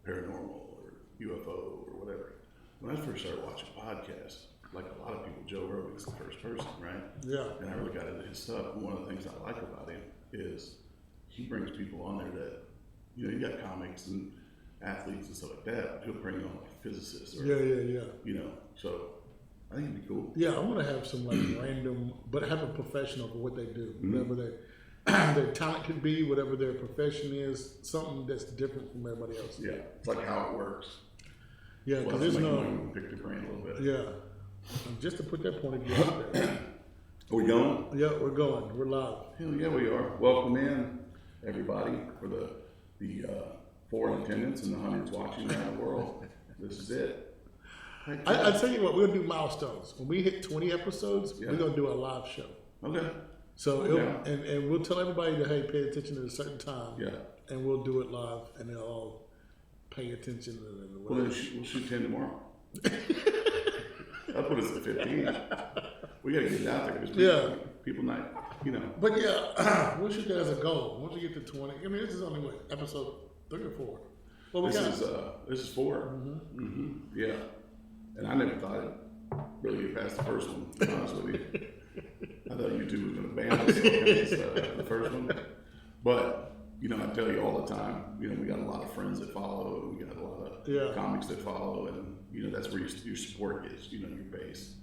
paranormal or UFO or whatever. When I first started watching podcasts, like a lot of people, Joe Rogan's the first person, right? Yeah. And I really got into his stuff. And one of the things I like about him is he brings people on there that, you got comics and athletes and stuff like that, but he'll bring on like physicists or, so I think it'd be cool. Yeah, I want to have some like random, but have a professional for what they do, whatever their talent could be, whatever their profession is, something that's different from everybody else. Yeah, it's like how it works. Yeah, because there's no. Pick the brain a little bit. Yeah, and just to put that point of view out there. Are we going? Yeah, we're going. We're live. Hell yeah, we are. Welcome in, everybody, for the 4 in attendance and the hundreds watching around the world. This is it. I tell you what, we're gonna do milestones. When we hit 20 episodes, we're gonna do a live show. Okay. So and we'll tell everybody to pay attention at a certain time. Yeah. And we'll do it live, and they'll all pay attention. Well, we'll shoot 10 tomorrow. I'll put us at 15. We gotta get it out there because people not, But yeah, we'll shoot that as a goal. Once we get to 20, I mean, this is only episode 3 or 4. Well, this is 4. Yeah. And I never thought I'd really get past the first one, to be honest with you. I thought YouTube was going to ban us against the first one. But, I tell you all the time, we got a lot of friends that follow, we got a lot of comics that follow, and, that's where your support is, your base.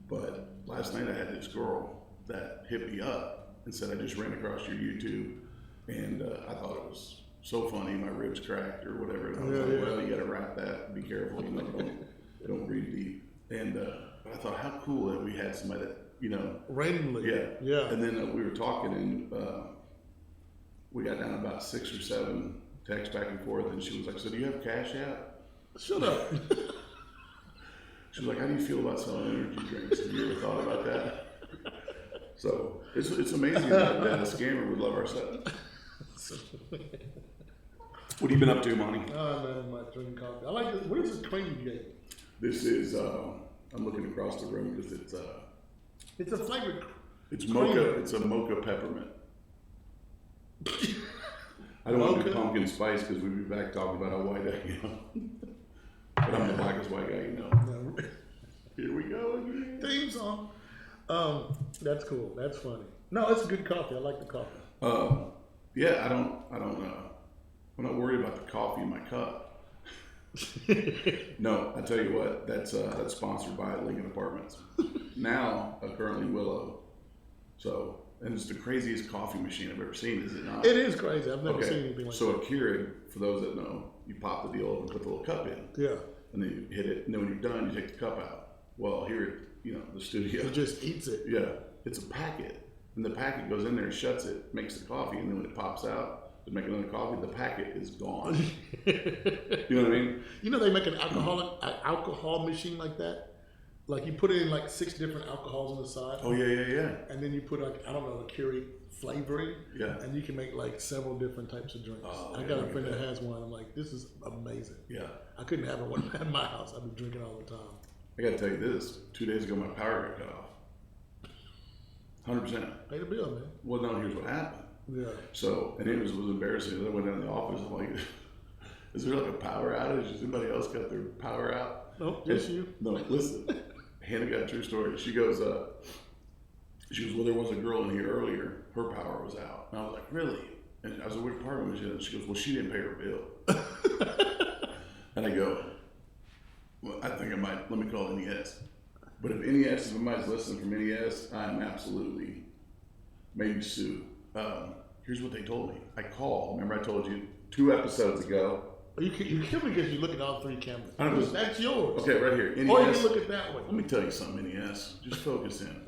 But last night I had this girl that hit me up and said, I just ran across your YouTube, and I thought it was so funny, my ribs cracked or whatever. And I was like, well, you got to wrap that, be careful, don't breathe deep. And but I thought, how cool that we had somebody that, randomly. Yeah. And then we were talking, and we got down about 6 or 7 texts back and forth, and she was like, so do you have Cash App? Shut up. She was like, how do you feel about selling energy drinks? Have you ever thought about that? So it's amazing that a scammer would love our stuff. What have you been up to, Monty? Oh man, my drinking coffee. I like this. What is this cream you gave? This is, I'm looking across the room because it's a flavored. It's mocha. It's a mocha peppermint. I don't want to do pumpkin spice because we'll be back talking about how white I am. But I'm the blackest white guy, No. Here we go again. Theme song. That's cool. That's funny. No, it's a good coffee. I like the coffee. Yeah, I don't. I'm not worried about the coffee in my cup. No, I tell you what, that's sponsored by Lincoln Apartments. Now, currently Willow. So, and it's the craziest coffee machine I've ever seen, is it not? It is crazy. I've never seen anything like that. So a Keurig, for those that know, you pop the deal open, put the little cup in. Yeah. And then you hit it, and then when you're done, you take the cup out. Well, here at the studio. It just eats it. Yeah. It's a packet. And the packet goes in there, shuts it, makes the coffee, and then when it pops out, to make another coffee, the packet is gone. You know what I mean? They make an alcohol machine like that. Like you put it in like 6 different alcohols on the side. Oh yeah. And then you put like, I don't know, a Keurig flavoring. Yeah. And you can make like several different types of drinks. I got a friend that has one. I'm like, this is amazing. Yeah. I couldn't have one at my house. I've been drinking all the time. I got to tell you this. 2 days ago, my power got cut off. 100%. Pay the bill, man. Well, no, here's what happened. Yeah. So, and it was embarrassing. I went down to the office. I'm like, is there like a power outage? Does anybody else got their power out? Nope, just you. No, listen. Hannah got a true story. She goes, well, there was a girl in here earlier. Her power was out. And I was like, really? And I was like, what apartment was she in? She goes, well, she didn't pay her bill. And I go, well, I think I might, let me call NES. But if NES, if somebody's listening from NES, I'm absolutely, maybe sue. Here's what they told me. I called. Remember I told you 2 episodes ago. You kill me because you look at all 3 cameras. That's yours. Okay, right here. NES. Or you can look at that way. Let me tell you something, NES. Just focus in.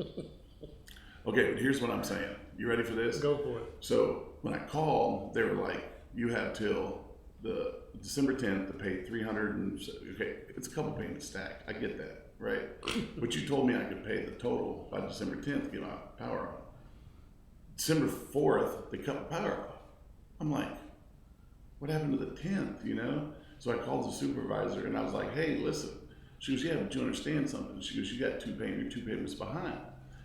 Okay, but here's what I'm saying. You ready for this? Go for it. So when I called, they were like, you have till the December 10th to pay okay, it's a couple payments stacked. I get that, right? But you told me I could pay the total by December 10th to get my power on. December 4th, they cut the power off. I'm like, what happened to the 10th, So I called the supervisor and I was like, hey, listen. She goes, yeah, but you understand something. She goes, you got you're 2 payments behind.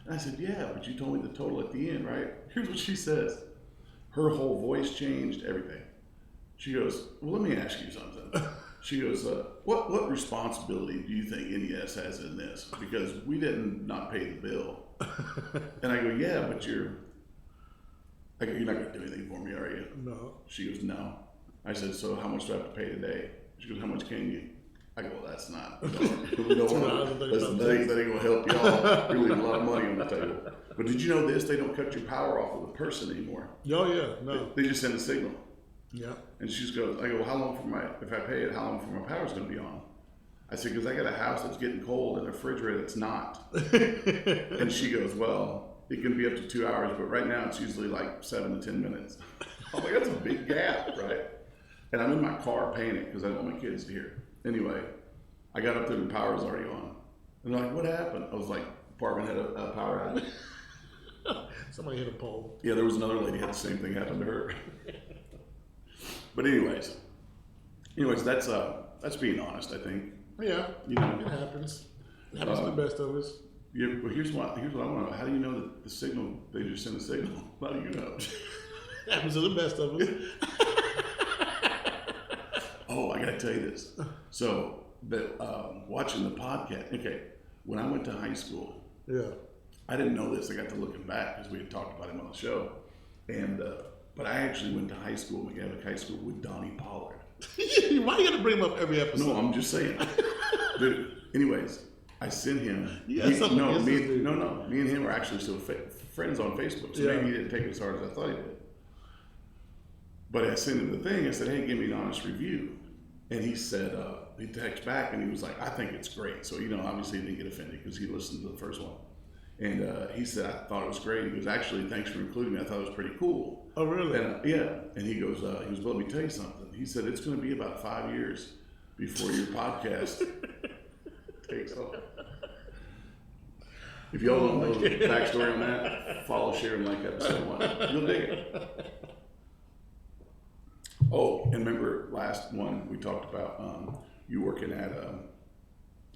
And I said, yeah, but you told me the total at the end, right? Here's what she says. Her whole voice changed, everything. She goes, well, let me ask you something. She goes, what responsibility do you think NES has in this? Because we didn't not pay the bill. And I go, yeah, but you're not going to do anything for me, are you? No. She goes, no. I said, so how much do I have to pay today? She goes, how much can you? I go, well, that's not. We don't want that ain't going to help y'all. You're leaving a lot of money on the table. But did you know this? They don't cut your power off with a person anymore. Oh, yeah, no. They just send a signal. Yeah. And she just goes, I go, well, if I pay it, how long for my power's going to be on? I said, because I got a house that's getting cold and a refrigerator that's not. And she goes, well, it can be up to 2 hours, but right now it's usually like 7 to 10 minutes. I'm like, that's a big gap, right? And I'm in my car paying it because I don't want my kids to hear. Anyway, I got up there and the power was already on. And they're like, what happened? I was like, apartment had a power outage. Somebody hit a pole. Yeah, there was another lady had the same thing happen to her. But anyways, that's being honest, I think. Yeah, you know, it happens. It happens to the best of us. Yeah, but here's what I want to know. How do you know that the signal, they just send a signal? How do you know? It happens to the best of us. Oh, I got to tell you this. So, watching the podcast, okay, when I went to high school, yeah, I didn't know this. I got to looking back because we had talked about him on the show. And, but I actually went to high school, McGavick High School, with Donnie Pollard. Why you got to bring him up every episode? No, I'm just saying. Dude, anyways, I sent him. Me and him are actually still friends on Facebook, so maybe he didn't take it as hard as I thought he did. But I sent him the thing. I said, hey, give me an honest review. And he said, he texted back and he was like, I think it's great. So, obviously he didn't get offended because he listened to the first one. And he said, I thought it was great. He goes, actually, thanks for including me. I thought it was pretty cool. Oh, really? And, yeah. And he goes, let me tell you something. He said, it's going to be about 5 years before your podcast takes off. If y'all don't know the backstory on that, follow, share, and like episode 1. You'll dig it. Oh, and remember last one we talked about you working at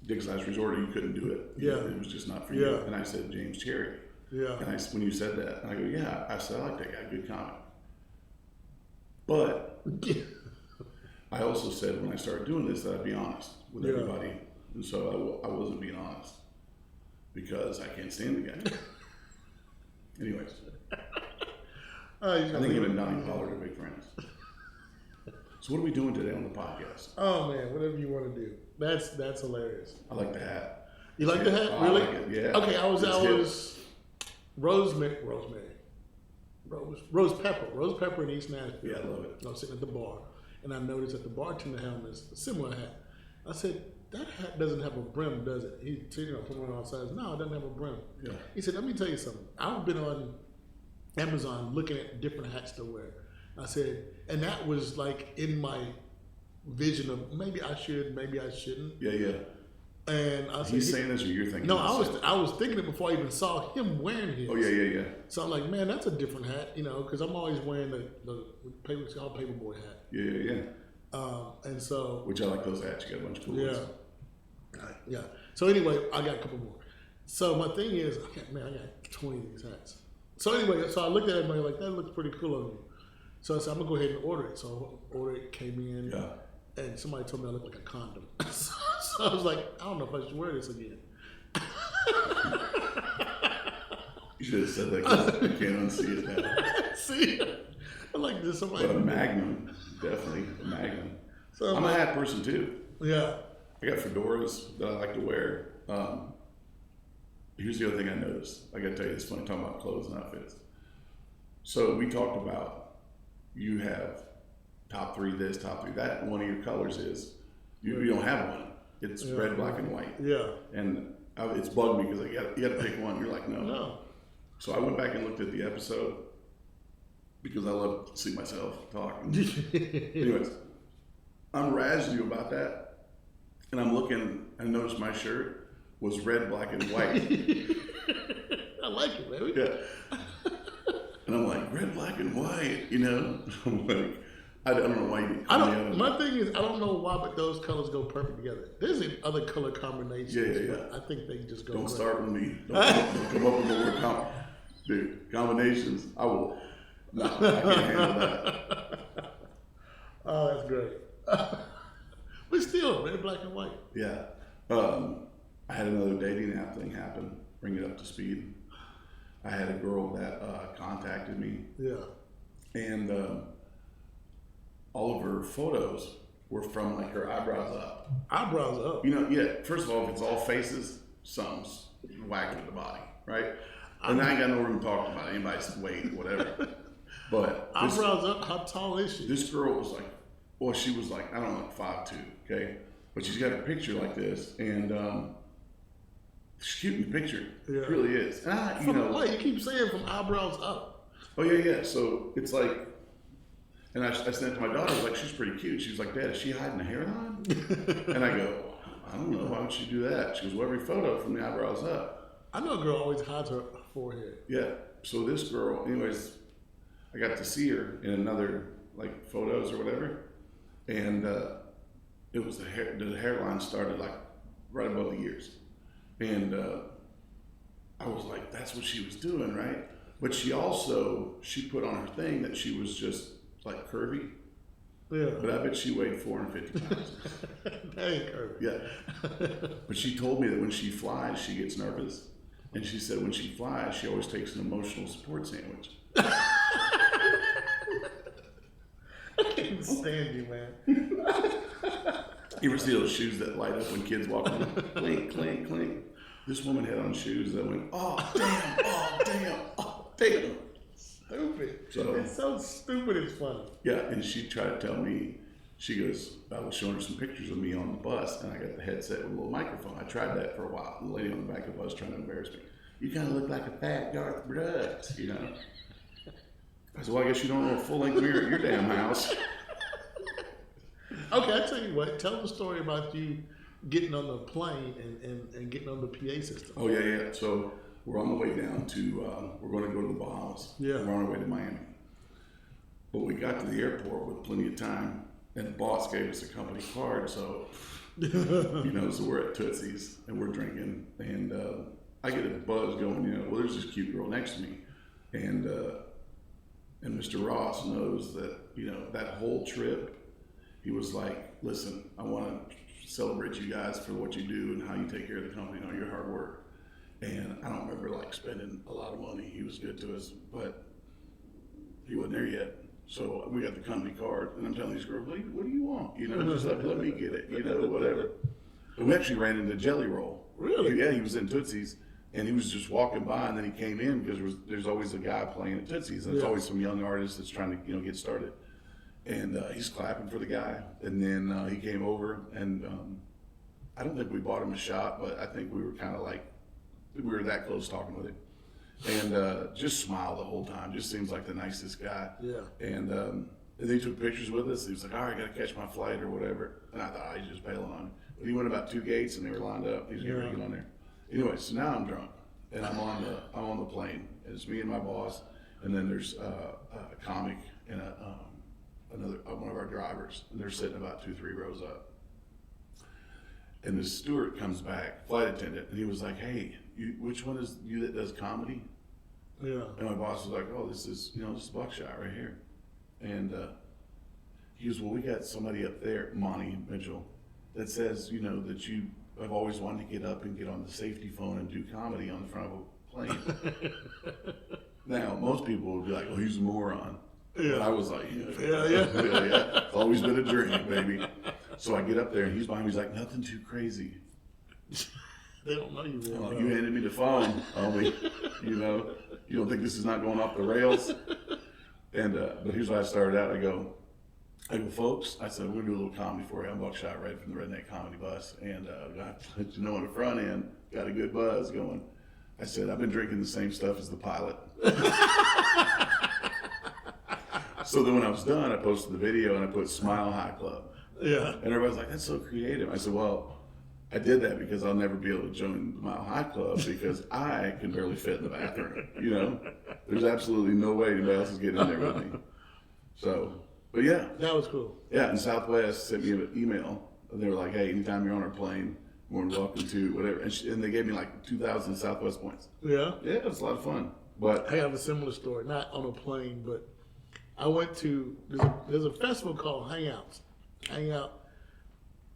Dick's Last Resort, you couldn't do it. Yeah. It was just not for you. And I said, James Cherry. Yeah. And when you said that, I go, yeah. I said, I like that guy, good comic. But I also said when I started doing this that I'd be honest with everybody. And so I wasn't being honest because I can't stand the guy. Anyways. I think him and Donnie Pollard are big friends. So what are we doing today on the podcast? Oh man, whatever you want to do. That's hilarious. I like the hat. You like the hat? Really? I like it, yeah. Okay, I was Rose Pepper in East Nashville. Yeah, I love it. I was sitting at the bar, and I noticed that the bartender helmet is a similar hat. I said, that hat doesn't have a brim, does it? He from one outside. No, it doesn't have a brim. Yeah. He said, let me tell you something. I've been on Amazon looking at different hats to wear. I said, and that was like in my vision of maybe I should, maybe I shouldn't. Yeah, yeah. And I said, he's saying this, or you're thinking? No, I was thinking it before I even saw him wearing his. Oh yeah. So I'm like, man, that's a different hat, because I'm always wearing the paperboy hat. Yeah. And so, which I like those hats. You got a bunch of cool ones. Yeah. So anyway, I got a couple more. So my thing is, I got 20 of these hats. So anyway, so I looked at everybody like, that looks pretty cool on you. So I said, I'm gonna go ahead and order it. So I ordered it, came in, and somebody told me I looked like a condom. So I was like, I don't know if I should wear this again. You should have said that because you can't unsee it now. See, I like this. But a Magnum, definitely a Magnum. So I'm a hat person too. Yeah. I got fedoras that I like to wear. Here's the other thing I noticed. I gotta tell you, it's funny talking about clothes and outfits. So we talked about you have top 3 this, top 3 that. And one of your colors is you don't have one. It's red, black, and white. Yeah. And it's bugged me because you got to pick one. You're like, no. So I went back and looked at the episode because I love to see myself talk. Anyways, I'm razzing you about that, and I'm looking. I noticed my shirt was red, black, and white. I like it, baby. Yeah. And I'm like, red, black, and white, I'm like, I don't know why you didn't. My thing is, I don't know why, but those colors go perfect together. There's other color combinations. Yeah. I think they just go. Don't start with me. Don't come up with the word dude, combinations. I will. No, I can't handle that. Oh, that's great. still, they're black and white. Yeah. I had another dating app thing happen, bring it up to speed. I had a girl that contacted me. Yeah. And all of her photos were from like her eyebrows up. Eyebrows up. You know, yeah, first of all, if it's all faces, something's whack with the body, right? And I ain't got no room to talk about anybody's weight or whatever. But eyebrows up, how tall is she? This girl was like, well, she was like, I don't know, like 5'2", okay? But she's got a picture like this, and she's cute in the picture. Yeah. It really is. And you keep saying from eyebrows up. Oh, yeah. So it's like, and I sent it to my daughter, I was like, she's pretty cute. She was like, Dad, is she hiding a hairline? And I go, I don't know, why would she do that? She goes, well, every photo from the eyebrows up. I know a girl always hides her forehead. Yeah. So this girl, anyways, I got to see her in another, like, photos or whatever. And it was the hairline started, like, right above the ears. And I was like, that's what she was doing, right? But she put on her thing that she was just, like, curvy. Yeah. But I bet she weighed 450 pounds. That ain't curvy. Yeah. But she told me that when she flies, she gets nervous. And she said when she flies, she always takes an emotional support sandwich. I can't stand you, man. You ever see those shoes that light up when kids walk on them? Clink, clink, clink. This woman had on shoes that went, oh, damn, oh, damn, oh, damn. Stupid. So, it's so stupid, it's funny. Yeah, and she tried to tell me, she goes, I was showing her some pictures of me on the bus, and I got the headset with a little microphone. I tried that for a while. The lady on the back of the bus trying to embarrass me. You kind of look like a fat Garth Brooks, you know? I said, well, I guess you don't know a full-length mirror at your damn house. Okay, I tell you what. Tell the story about you getting on the plane and getting on the PA system. Oh, yeah. So we're on the way down to, we're going to go to the Bahamas. Yeah. We're on our way to Miami. But we got to the airport with plenty of time, and the boss gave us a company card, so, so we're at Tootsie's, and we're drinking, and I get a buzz going, well, there's this cute girl next to me, and Mr. Ross knows that, that whole trip, he was like, listen, I want to celebrate you guys for what you do and how you take care of the company and all your hard work. And I don't remember like spending a lot of money. He was good to us, but he wasn't there yet. So we got the company card, and I'm telling these girls, what do you want? Just let me get it, whatever. But we actually ran into Jelly Roll. Really? Yeah, he was in Tootsie's, and he was just walking by, and then he came in because there's always a guy playing at Tootsie's, and there's always some young artist that's trying to get started. And he's clapping for the guy, and then he came over, and I don't think we bought him a shot, but I think we were kind of like, we were that close talking with him. And just smiled the whole time, just seems like the nicest guy. Yeah. And then he took pictures with us. He was like, all right, I got to catch my flight or whatever. And I thought, he's just bailing on me. But he went about 2 gates, and they were lined up. He was getting ready to get on there. Anyway, so now I'm drunk, and I'm on the plane. And it's me and my boss, and then there's a comic and another one of our drivers, and they're sitting about 2-3 rows up. And the steward comes back, flight attendant, and he was like, hey, which one is you that does comedy? Yeah. And my boss was like, oh, this is Buckshot right here. And he goes, well, we got somebody up there, Monty Mitchell, that says, that you have always wanted to get up and get on the safety phone and do comedy on the front of a plane. Now, most people would be like, oh, he's a moron. Yeah. But I was like, yeah. It's always been a dream, baby. So I get up there, and he's behind me. He's like, nothing too crazy. They don't know you very well. You handed me the phone, homie. You don't think this is not going off the rails? And but here's why I started out. I go, folks, I said, we're going to do a little comedy for you. I'm Buckshot right from the Redneck Comedy Bus. And I let you know on the front end, got a good buzz going. I said, I've been drinking the same stuff as the pilot. So then when I was done, I posted the video and I put Smile High Club. Yeah. And everybody's like, that's so creative. I said, well, I did that because I'll never be able to join the Mile High Club because I can barely fit in the bathroom. There's absolutely no way anybody else is getting in there with me. So, but yeah. That was cool. Yeah, and Southwest sent me an email. And they were like, hey, anytime you're on our plane, more than welcome to whatever. And they gave me like 2,000 Southwest points. Yeah? Yeah, it was a lot of fun. But I have a similar story, not on a plane, but I went to, there's a festival called Hangout.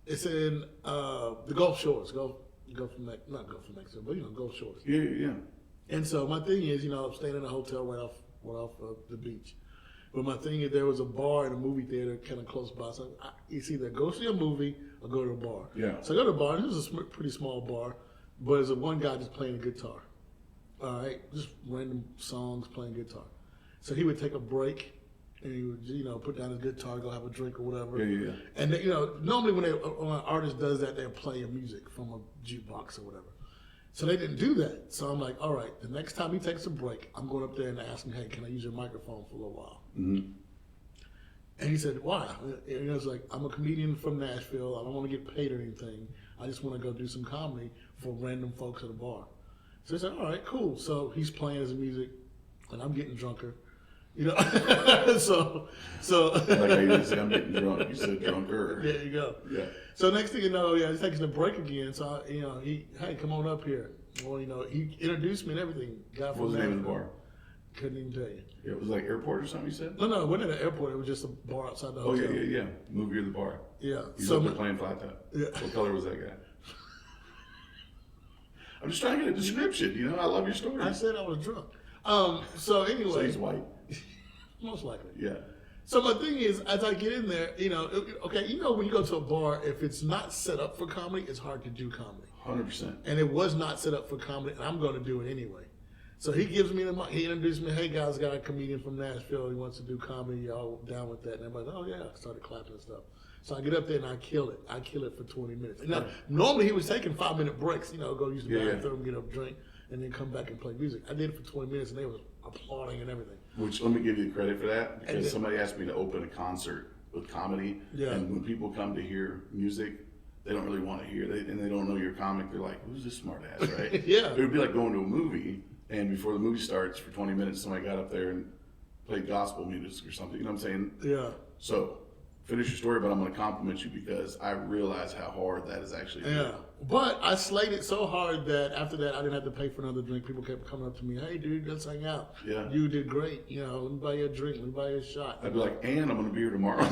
It's in the Gulf Shores, not Gulf of Mexico, but Gulf Shores. Yeah. And so my thing is, I'm staying in a hotel right off the beach. But my thing is, there was a bar and a movie theater kind of close by. So it's either go see a movie or go to a bar. Yeah. So I go to a bar. This was a pretty small bar, but there's one guy just playing a guitar. All right, just random songs playing guitar. So he would take a break. And he would, put down his guitar, go have a drink or whatever. Yeah. And normally when an artist does that, they'll play a music from a jukebox or whatever. So they didn't do that. So I'm like, all right, the next time he takes a break, I'm going up there and ask him, hey, can I use your microphone for a little while? Mm-hmm. And he said, why? And I was like, I'm a comedian from Nashville. I don't want to get paid or anything. I just want to go do some comedy for random folks at a bar. So he said, all right, cool. So he's playing his music, and I'm getting drunker. So like I used to say, I'm getting drunk. You said drunker. There you go. Yeah. So next thing you know, he's taking a break again. So hey, come on up here. Well, he introduced me and everything. What was the name of the bar? Couldn't even tell you. Yeah, it was like airport or something. You said? No, it wasn't at an airport. It was just a bar outside the hotel. Yeah. Movie or the bar. Yeah. He's up there playing flat top. Yeah. What color was that guy? I'm just trying to get a description. I love your stories. I said I was drunk. So anyway. So he's white. Most likely. Yeah. So my thing is, as I get in there, when you go to a bar, if it's not set up for comedy, it's hard to do comedy. 100%. And it was not set up for comedy, and I'm going to do it anyway. So he gives me he introduced me, hey guys, got a comedian from Nashville, he wants to do comedy, y'all down with that? And everybody's like, oh yeah, I started clapping and stuff. So I get up there and I kill it. I kill it for 20 minutes. Now, normally he was taking 5-minute breaks, go use the bathroom, get a drink, and then come back and play music. I did it for 20 minutes and they was applauding and everything. Which, let me give you credit for that, because somebody asked me to open a concert with comedy, and when people come to hear music, they don't really want to hear it, and they don't know your comic. They're like, who's this smart ass, right? Yeah. It would be like going to a movie, and before the movie starts, for 20 minutes, somebody got up there and played gospel music or something. You know what I'm saying? Yeah. So, finish your story, but I'm going to compliment you because I realize how hard that is actually. Yeah. But I slayed it so hard that after that, I didn't have to pay for another drink. People kept coming up to me, hey, dude, let's hang out. Yeah. You did great. Let me buy you a drink. Let me buy you a shot. I'd be like, and I'm going to be here tomorrow.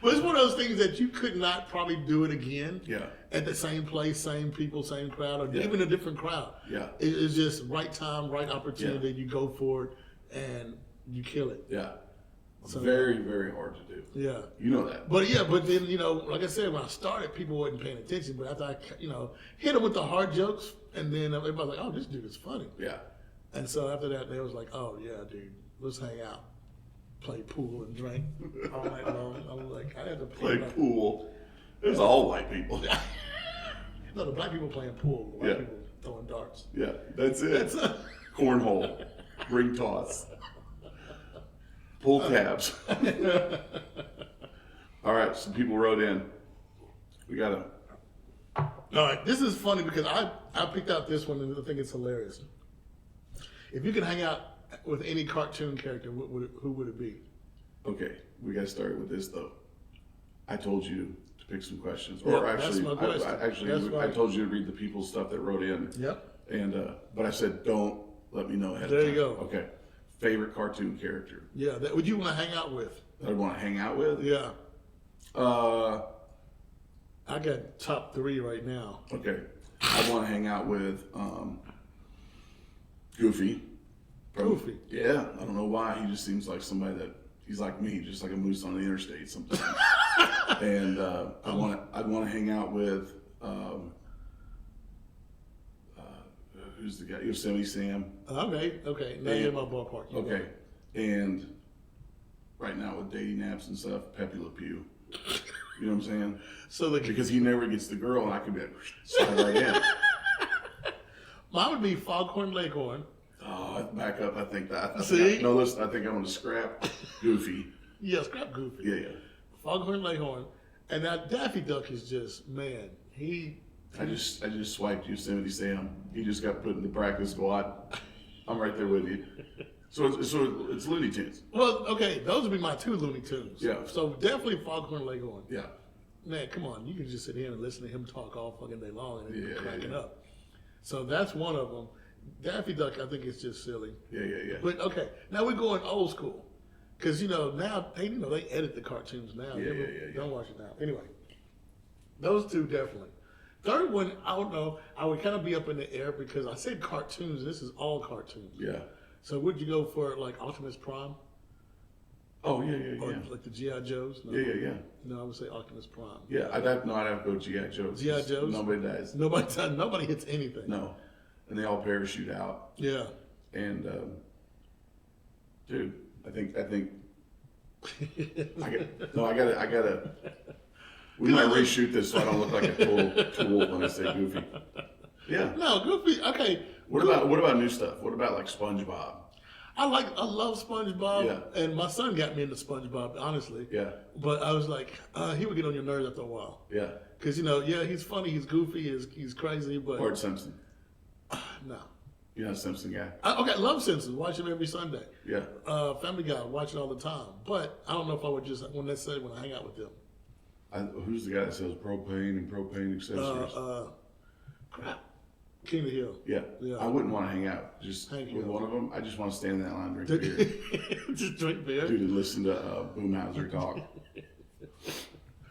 Well, it's one of those things that you could not probably do it again. Yeah. At the same place, same people, same crowd, or even a different crowd. Yeah. It's just right time, right opportunity. You go for it, and you kill it. Yeah. So, very, very hard to do. Yeah. You know that. But then, like I said, when I started, people wasn't paying attention. But after I, hit them with the hard jokes, and then everybody's like, oh, this dude is funny. Yeah. And so after that, they was like, oh, yeah, dude, let's hang out. Play pool and drink all night long. I was like, I had to play pool. It was all white people. No, the black people playing pool. The white people throwing darts. Yeah, that's it. Cornhole, ring toss, pool tabs. All right, some people wrote in. We got to. All right, this is funny because I picked out this one and I think it's hilarious. If you could hang out with any cartoon character, who would it be? Okay, we got to start with this though. I told you to pick some questions, Yep, or actually, that's my question. I told you to read the people's stuff that wrote in. Yep. And but I said don't let me know ahead There of time. you go. Okay. Favorite cartoon character Yeah, that would you want to hang out with? that I want to hang out with? Yeah. I got top 3 right now. Okay. I want to hang out with Goofy. Goofy. Yeah, I don't know why. He just seems like somebody that he's like me, just like a moose on the interstate sometimes. And I'd want to hang out with who's the guy? Yosemite Sam. Okay. Now you're in my ballpark. Okay. And right now with dating apps and stuff, Pepe Le Pew. You know what I'm saying? So because he never gets the girl, and I can be like, slide right in. Mine would be Foghorn Leghorn. Oh, back up. I think that. See? Listen. I think I'm going to scrap Goofy. Yeah, scrap Goofy. Yeah. Foghorn Leghorn, and now Daffy Duck is just I just swiped Yosemite Sam. He just got put in the practice squad. I'm right there with you. So it's Looney Tunes. Well, okay, those would be my 2 Looney Tunes. Yeah. So definitely Foghorn Leghorn. Yeah. Man, come on, you can just sit here and listen to him talk all fucking day long and Yeah, cracking up. So that's one of them. Daffy Duck, I think it's just silly. Yeah. But okay, now we're going old school. Because, now, they edit the cartoons now. Yeah. Don't watch it now. Anyway, those two definitely. Third one, I don't know. I would kind of be up in the air because I said cartoons. This is all cartoons. Yeah. So would you go for like Optimus Prime? Oh, yeah. Or like the G.I. Joes? No. Yeah. No, I would say Optimus Prime. Yeah, I'd have to go G.I. Joe. G.I. Joes? Nobody dies. Nobody hits anything. No. And they all parachute out. Yeah. And, dude, I think, I gotta, we might reshoot this so I don't look like a tool when I say Goofy. Yeah. No, Goofy, okay. What about new stuff? What about like SpongeBob? I love SpongeBob, Yeah. and my son got me into SpongeBob, honestly. Yeah. But I was like, he would get on your nerves after a while. Yeah. Because, he's funny, he's goofy, he's crazy, but... Bart Simpson. No. You're not a Simpson guy? I love Simpsons, watch him every Sunday. Yeah. Family Guy, watch it all the time. But I don't know if I would just, when I hang out with them. Who's the guy that sells propane and propane accessories? Crap. King of the Hill. Yeah. Yeah. I wouldn't want to hang out with one of them. I just want to stand in that line and drink beer. Just drink beer? Dude, and listen to Boomhauser talk.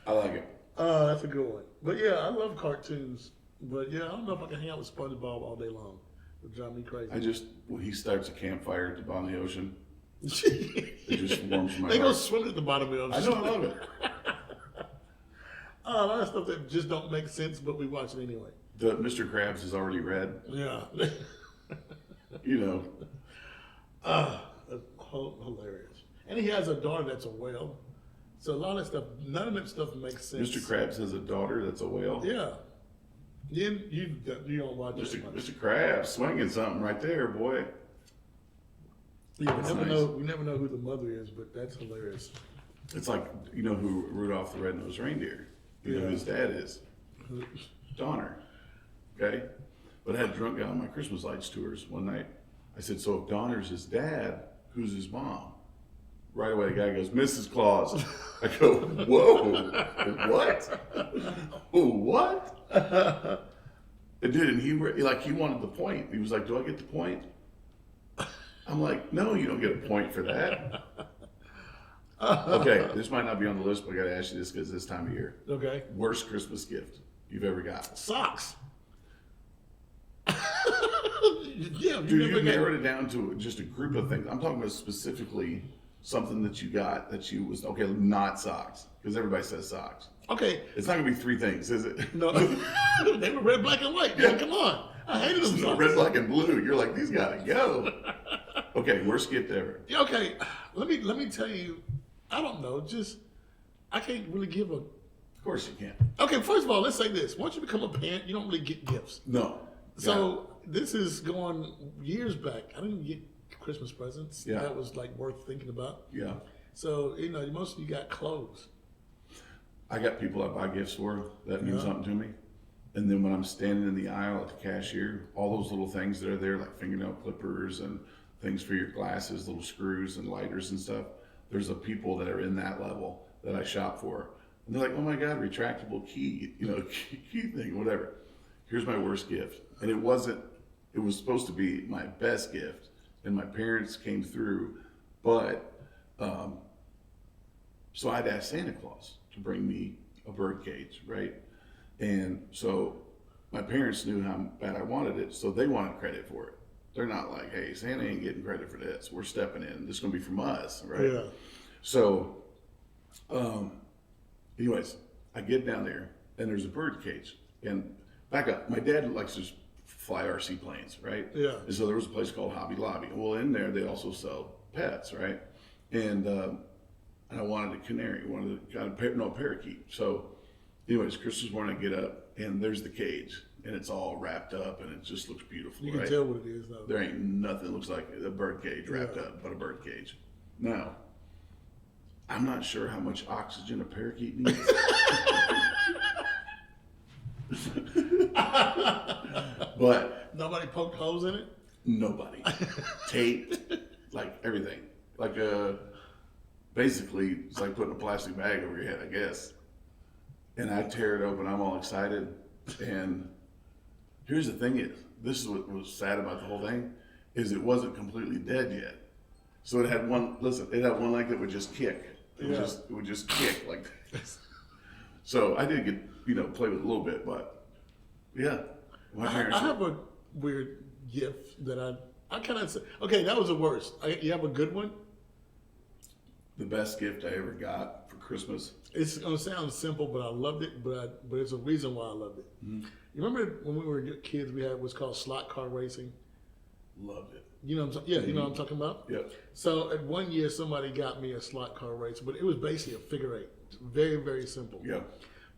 I like it. That's a good one. But yeah, I love cartoons. But yeah, I don't know if I can hang out with SpongeBob all day long. It would drive me crazy. When he starts a campfire at the bottom of the ocean, it just warms my They heart. go swim at the bottom of the ocean. I know, I love it. A lot of stuff that just don't make sense, but we watch it anyway. The Mr. Krabs is already read. Yeah. Hilarious. And he has a daughter that's a whale. So a lot of stuff, none of that stuff makes sense. Mr. Krabs has a daughter that's a whale. Yeah. You don't watch it. Mr. Krabs swinging something right there, boy. Yeah, That's we nice. never know who the mother is, but that's hilarious. It's like, you know who Rudolph the Red-Nosed Reindeer? You know who his dad is? Donner. Okay? But I had a drunk guy on my Christmas lights tours one night. I said, so if Donner's his dad, who's his mom? Right away, the guy goes, Mrs. Claus. I go, whoa, what? What? And dude, and he wanted the point. He was like, do I get the point? I'm like, no, you don't get a point for that. Okay, this might not be on the list, but I got to ask you this because it's this time of year. Okay. Worst Christmas gift you've ever got? Socks. Yeah, Dude, you narrowed it down to just a group of things. I'm talking about specifically something that you got that you was, okay, not socks, because everybody says socks. Okay. It's not going to be three things, is it? No. They were red, black, and white. Yeah. Come on. I hated them socks. Red, black, and blue. You're like, these got to go. Okay, worst gift ever. Okay, let me tell you, I don't know, I can't really give a... Of course you can. Okay, first of all, let's say this. Once you become a parent, you don't really get gifts. No. So this is going years back. I didn't get Christmas presents. Yeah. That was like worth thinking about. Yeah. So, most of you got clothes. I got people I buy gifts for that mean something to me. And then when I'm standing in the aisle at the cashier, all those little things that are there, like fingernail clippers and things for your glasses, little screws and lighters and stuff, there's a people that are in that level that I shop for. And they're like, oh my God, retractable key, key thing, whatever. Here's my worst gift. And it was supposed to be my best gift. And my parents came through, but, so I'd ask Santa Claus to bring me a bird cage, right? And so my parents knew how bad I wanted it, so they wanted credit for it. They're not like, hey, Santa ain't getting credit for this. We're stepping in. This is going to be from us, right? Yeah. So, anyways, I get down there, and there's a bird cage. And back up, my dad likes to fly RC planes, right? Yeah. And so there was a place called Hobby Lobby. Well, in there, they also sell pets, right? And I wanted a canary, a parakeet. So, anyways, Christmas morning, I get up, and there's the cage. And it's all wrapped up, and it just looks beautiful, You can right? tell what it is, though. There ain't nothing that looks like a bird cage wrapped up but a bird cage. Now, I'm not sure how much oxygen a parakeet needs. But Nobody poked holes in it? nobody. Tape, like everything. Like basically, it's like putting a plastic bag over your head, I guess. And I tear it open, I'm all excited. And here's the thing is, this is what was sad about the whole thing, is it wasn't completely dead yet. So it had one. Listen, it had one leg that would just kick. It would just kick like this. So I did get play with it a little bit, but yeah. I have a weird gift that I kind of say. Okay, that was the worst. You have a good one? The best gift I ever got for Christmas. It's gonna sound simple, but I loved it. But it's a reason why I loved it. Mm-hmm. You remember when we were kids? We had what's called slot car racing. Loved it. You know, you know what I'm talking about. Yeah. So at one year, somebody got me a slot car race, but it was basically a figure eight. Very, very simple. Yeah.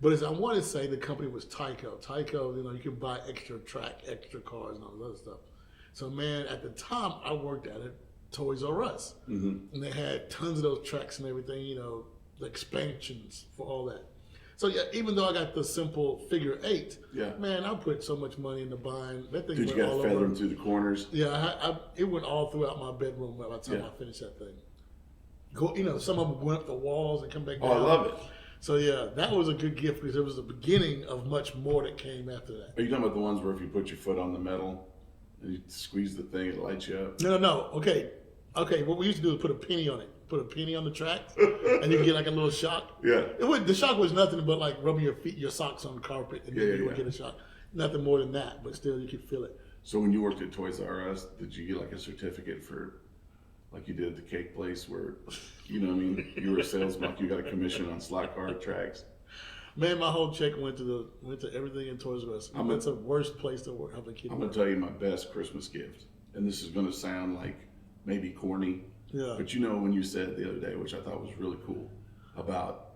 But as I want to say, the company was Tyco. Tyco, you could buy extra track, extra cars, and all this other stuff. So man, at the time, I worked at it, Toys R Us, and they had tons of those tracks and everything. The expansions for all that. So yeah, even though I got the simple figure eight, man, I put so much money into buying that thing. Did you got to feather them through the corners? Yeah, it went all throughout my bedroom by the time I finished that thing. Some of them went up the walls and come back down. Oh, I love it. So yeah, that was a good gift because it was the beginning of much more that came after that. Are you talking about the ones where if you put your foot on the metal and you squeeze the thing, it lights you up? No. Okay. What we used to do is put a penny on it. Put a penny on the tracks, and you get like a little shock. Yeah. The shock was nothing but like rubbing your socks on the carpet, and then you would get a shock. Nothing more than that, but still you could feel it. So when you worked at Toys R Us, did you get like a certificate for, like you did at the cake place, where you were a salesman, you got a commission on slot car tracks? Man, my whole check went to everything in Toys R Us. That's the worst place to work. I'm gonna tell you my best Christmas gift, and this is gonna sound like maybe corny. Yeah. But when you said the other day, which I thought was really cool, about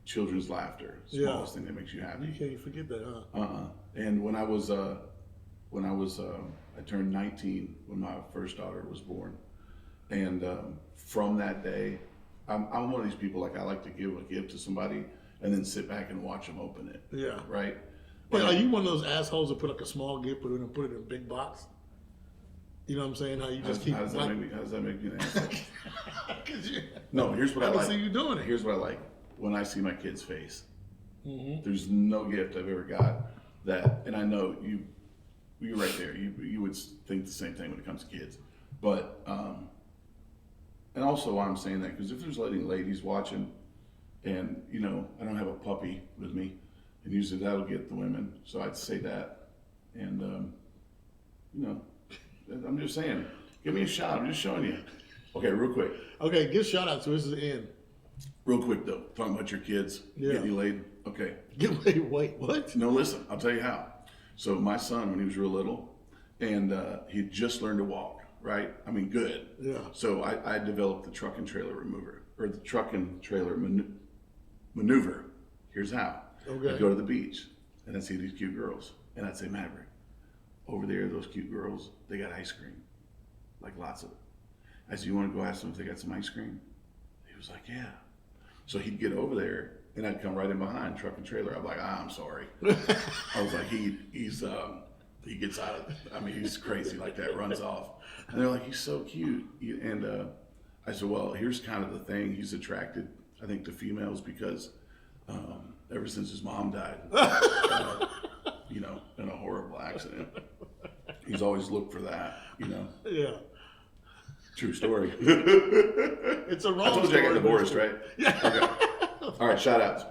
children's laughter, smallest thing that makes you happy. You can't forget that, huh? And when I turned 19 when my first daughter was born, and from that day, I'm one of these people, like I like to give a gift to somebody and then sit back and watch them open it. Yeah. Right. But are you one of those assholes that put like a small gift, put it in a big box? You know what I'm saying? How you just keep. How does that make me an asshole? You, no, here's what I like. I see you doing it. Here's what I like. When I see my kid's face, there's no gift I've ever got that, and I know you're right there. You would think the same thing when it comes to kids, but and also why I'm saying that because if there's any ladies watching, and I don't have a puppy with me, and usually that'll get the women, so I'd say that, and I'm just saying, give me a shot. I'm just showing you. Okay, real quick. Okay, give shout out to this is the end. Real quick though, talking about your kids getting you laid. Okay. Wait, what? No, listen, I'll tell you how. So my son, when he was real little, and he had just learned to walk, right? I mean, good. Yeah. So I developed the truck and trailer remover, or the truck and trailer maneuver. Here's how. Okay. I'd go to the beach, and I'd see these cute girls, and I'd say, Maverick, over there, those cute girls, they got ice cream, like lots of it. I said, you want to go ask them if they got some ice cream? He was like, yeah. So he'd get over there, and I'd come right in behind, truck and trailer. I'm like, I'm sorry. I was like, he gets out of it. I mean, he's crazy like that, runs off. And they're like, he's so cute. And I said, well, here's kind of the thing. He's attracted, I think, to females because ever since his mom died, in a horrible accident, he's always looked for that, Yeah. True story. It's a wrong story. I told you I got divorced, right? Yeah. Okay. All right, shout outs.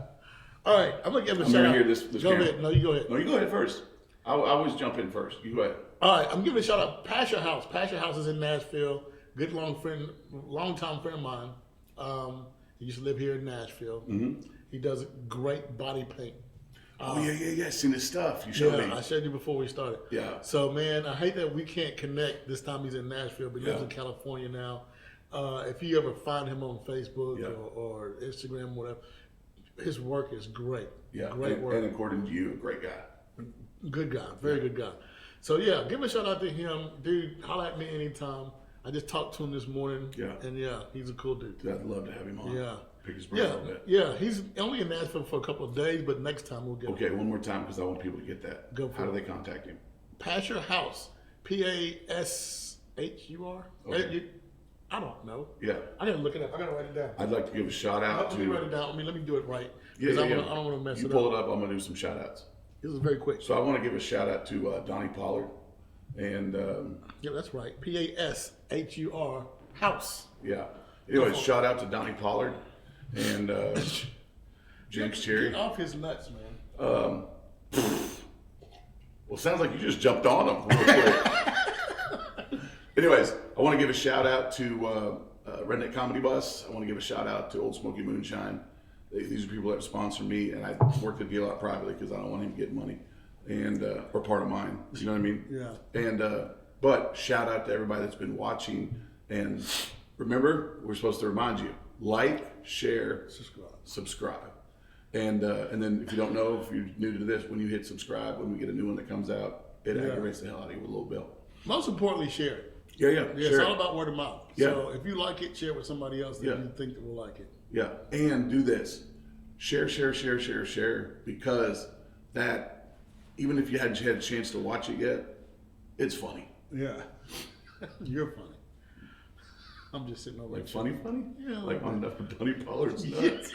All right, I'm going to give a shout out. I'm going to hear this Go ahead. No, you go ahead. No, you go ahead first. I always jump in first. You go ahead. All right, I'm giving a shout out. Pasha House. Pasha House is in Nashville. Good long time friend of mine. He used to live here in Nashville. Mm-hmm. He does great body paint. Oh, yeah. Seen his stuff. You showed me. I showed you before we started. Yeah. So, man, I hate that we can't connect. This time he's in Nashville, but he lives in California now. If you ever find him on Facebook or Instagram, whatever, his work is great. Yeah. Great work. And according to you, a great guy. Good guy. Very good guy. So, yeah, give a shout out to him. Dude, holler at me anytime. I just talked to him this morning. Yeah. And, he's a cool dude. I'd love to have him on. Yeah. Pick his brain a little bit. Yeah, he's only in Nashville for a couple of days, but next time we'll get him. Okay, one more time because I want people to get that. Go for How do they contact him? Pasher House. Pashur. Okay. I don't know. Yeah. I gotta look it up. I gotta write it down. I'd like to give a shout out to. Let me write it down. Let me do it right. Yeah. I don't want to mess it up. You pull it up. I'm gonna do some shout outs. This is very quick. So I want to give a shout out to Donnie Pollard, and yeah, that's right. Pashur. house. Yeah. Anyways, shout out to Donnie Pollard and James Cherry. Get off his nuts, man. Well, sounds like you just jumped on him real quick. Anyways, I want to give a shout out to Redneck Comedy Bus. I want to give a shout out to Old Smoky Moonshine. These are people that sponsor me, and I work the deal out privately because I don't want him to get money and or part of mine. You know what I mean? Yeah. And but shout out to everybody that's been watching. And remember, we're supposed to remind you: like, share, subscribe. And then if you don't know, if you're new to this, when you hit subscribe, when we get a new one that comes out, it aggravates the hell out of you with a little bell. Most importantly, share it. Yeah, It's all about word of mouth. Yeah. So if you like it, share it with somebody else that you think that will like it. Yeah, and do this. Share, because that, even if you hadn't had a chance to watch it yet, it's funny. Yeah. You're funny. I'm just sitting over like funny? Yeah. Like on Donnie Pollard's nuts? Yes.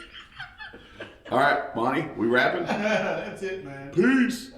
All right, Monty, we wrapping? That's it, man. Peace.